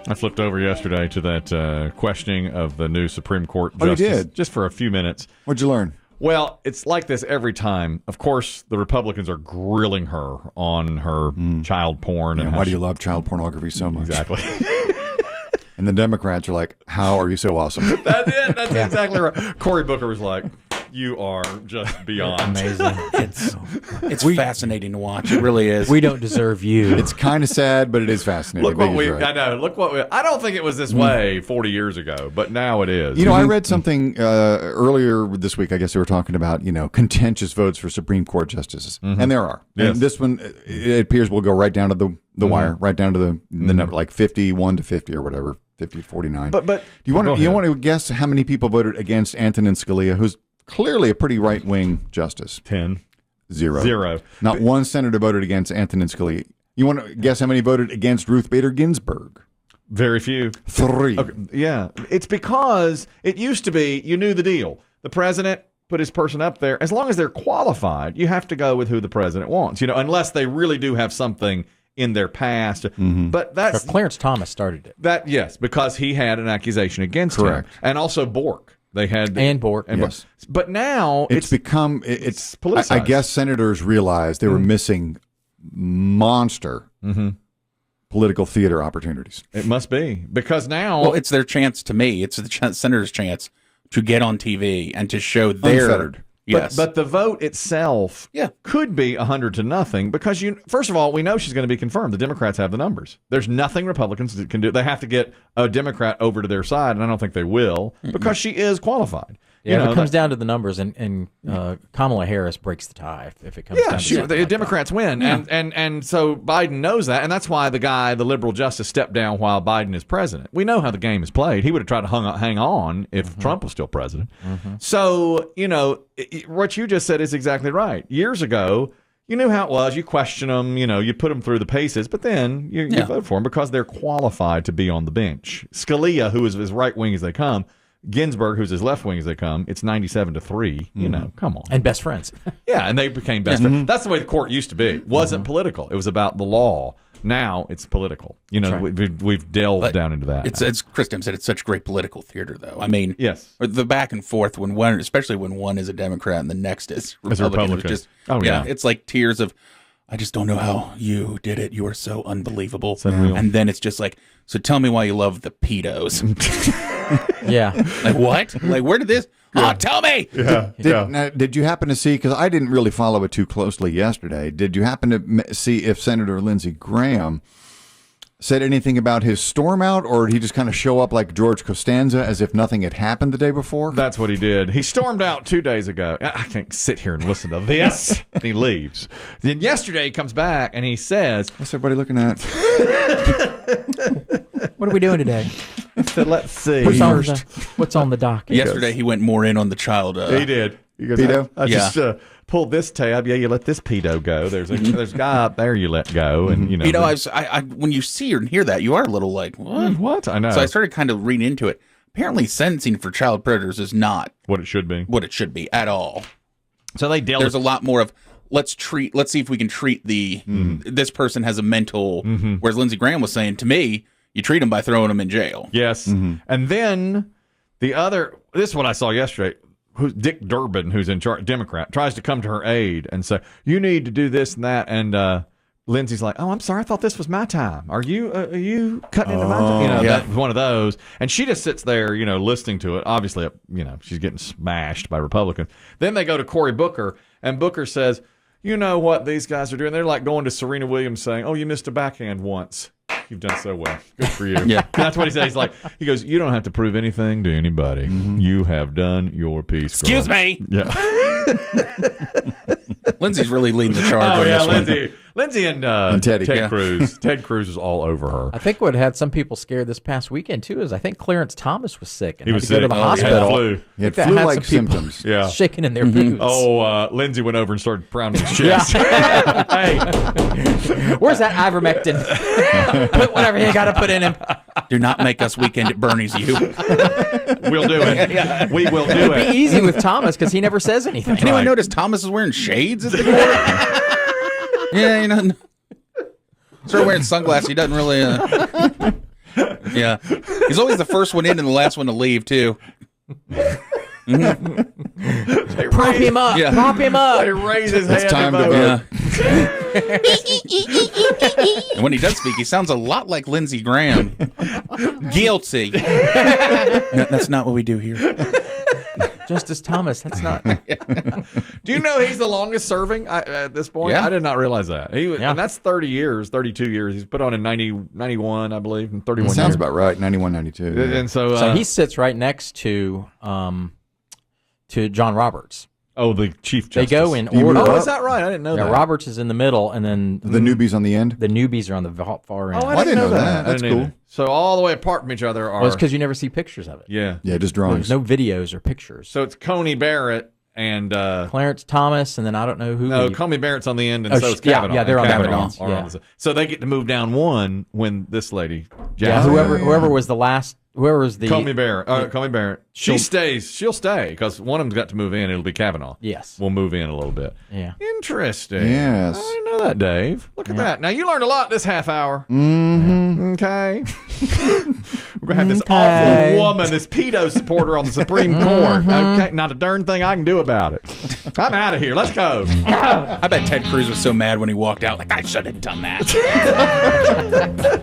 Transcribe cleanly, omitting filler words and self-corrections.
I flipped over yesterday to that questioning of the new Supreme Court justice. Oh, you did? Just for a few minutes. What'd you learn? Well, it's like this every time. Of course, the Republicans are grilling her on her child porn. Yeah, why do you love child pornography so much? Exactly. And the Democrats are like, how are you so awesome? That's it. That's exactly right. Cory Booker was like, you are just beyond amazing. It's fascinating to watch. It really is. We don't deserve you. It's kind of sad, but it is fascinating. Look what I know. Look what I don't think it was this way 40 years ago, but now it is. You know, I read something earlier this week. I guess they were talking about, contentious votes for Supreme Court justices. And there are. Yes. And this one, it appears will go right down to the wire, right down to the number, like 51 to 50 or whatever, 50 to 49. But do you want to guess how many people voted against Antonin Scalia, who's clearly a pretty right-wing justice? 10. Zero. Not one senator voted against Antonin Scalia. You want to guess how many voted against Ruth Bader Ginsburg? Very few. 3. Okay, yeah. It's because it used to be you knew the deal. The president put his person up there. As long as they're qualified, you have to go with who the president wants, unless they really do have something in their past. But that's Clarence Thomas started it. Yes, because he had an accusation against Correct. him. And also Bork. They had and Bork. Yes. But now it's become it's politicized. I guess senators realized they were missing monster political theater opportunities. It must be because now it's their chance. To me, it's the senator's chance to get on TV and to show their Unfettered. Yes. But the vote itself could be 100-0 because first of all, we know she's going to be confirmed. The Democrats have the numbers. There's nothing Republicans can do. They have to get a Democrat over to their side, and I don't think they will because she is qualified. Yeah, if it comes down to the numbers, and Kamala Harris breaks the tie if it comes down to the Democrats win. Yeah. And so Biden knows that, and that's why the liberal justice stepped down while Biden is president. We know how the game is played. He would have tried to hang on if Trump was still president. So, what you just said is exactly right. Years ago, you knew how it was. You question them, you put them through the paces, but then you vote for them because they're qualified to be on the bench. Scalia, who is as right-wing as they come, Ginsburg, who's as left-wing as they come, it's 97-3. Come on. And best friends. Yeah, and they became best friends. That's the way the court used to be. It wasn't political. It was about the law. Now it's political. We've delved down into that. It's Chris Demm said it's such great political theater, though. I mean, yes, the back and forth especially when one is a Democrat and the next is Republican. It's like tears of, I just don't know how you did it. You are so unbelievable. It's unreal. And then it's just like, so tell me why you love the pedos. Yeah. Like what? Like where did this? Oh, tell me. Yeah. Did you happen to see, because I didn't really follow it too closely yesterday, did you happen to see if Senator Lindsey Graham said anything about his storm out, or did he just kind of show up like George Costanza as if nothing had happened the day before? That's what he did. He stormed out 2 days ago. I can't sit here and listen to this. And he leaves. Then yesterday he comes back and he says, What's everybody looking at? What are we doing today? So let's see. What's on the docket? Yesterday he went more in on the child. He did. He goes, pedo? I just pulled this tab. Yeah, you let this pedo go. There's a guy up there you let go, and I when you see or hear that, you are a little like, what? What? I know. So I started kind of reading into it. Apparently, sentencing for child predators is not what it should be. What it should be at all. So there's a lot more of let's see if we can treat this person has a mental. Whereas Lindsey Graham was saying to me, you treat them by throwing them in jail. Yes, and then this is what I saw yesterday. Dick Durbin, who's in charge, Democrat, tries to come to her aid and say, you need to do this and that. And Lindsay's like, oh, I'm sorry. I thought this was my time. Are you cutting into my time? That's one of those. And she just sits there, listening to it. Obviously, she's getting smashed by Republicans. Then they go to Cory Booker, and Booker says, you know what these guys are doing? They're like going to Serena Williams saying, oh, you missed a backhand once. You've done so well. Good for you. Yeah. That's what he says. He goes, you don't have to prove anything to anybody. You have done your piece. Excuse me. Yeah. Lindsay's really leading the charge on this one. Lindsay and Teddy. Ted Cruz. Ted Cruz is all over her. I think what had some people scared this past weekend, too, is I think Clarence Thomas was sick. And he was had to go to the hospital. He had flu-like symptoms. Yeah. Shaking in their boots. Oh, Lindsay went over and started pounding his chest. Hey. Where's that ivermectin? Put whatever you got to put in him. Do not make us weekend at Bernie's, you. We'll do it. Yeah. We will do It'd it. be easy with Thomas because he never says anything. Anyone notice Thomas is wearing shades at the court? Yeah, Started wearing sunglasses. He doesn't really. Yeah. He's always the first one in and the last one to leave, too. Prop him up. Yeah. Prop him up. They raise his It's hand time to vote. vote. Yeah. And when he does speak, he sounds a lot like Lindsey Graham. Guilty. No, that's not what we do here. Justice Thomas. That's not. Do you know he's the longest serving at this point? Yeah. I did not realize that. He was, Yeah. and that's 30 years, 32 years. He's put on in 91, I believe, and 31 Sounds years. about right. 91, 92. And so, So he sits right next to John Roberts. the Chief They Justice. go in you order. move Oh, up? is that right? I didn't know Yeah, that. Roberts is in the middle, and then The newbies on the end. the newbies are on the far end. Oh, I didn't know that. I That's didn't cool. either. So all the way apart from each other are. Well, it's because you never see pictures of it. yeah. Yeah, just drawings. There's no videos or pictures. So it's Coney Barrett and. Clarence Thomas, and then I don't know who. No, the- Coney Barrett's on the end, and Oh, so is yeah, Kavanaugh. yeah, they're And on the Kavanaugh ends, are yeah. on the- so they get to move down one when this lady, yeah, Jasmine, whoever was the last, whoever was the Coney Barrett, Coney Barrett, she She'll- stays. She'll stay because one of them's got to move in. It'll be Kavanaugh. Yes. We'll move in a little bit. Yeah. Interesting. Yes. I didn't know that, Dave. Look at that. Now you learned a lot this half hour. Mm-hmm. Okay. We're gonna have this Okay. awful woman, this pedo supporter on the Supreme Court. Okay, not a darn thing I can do about it. I'm out of here. Let's go. I bet Ted Cruz was so mad when he walked out, like, I should have done that.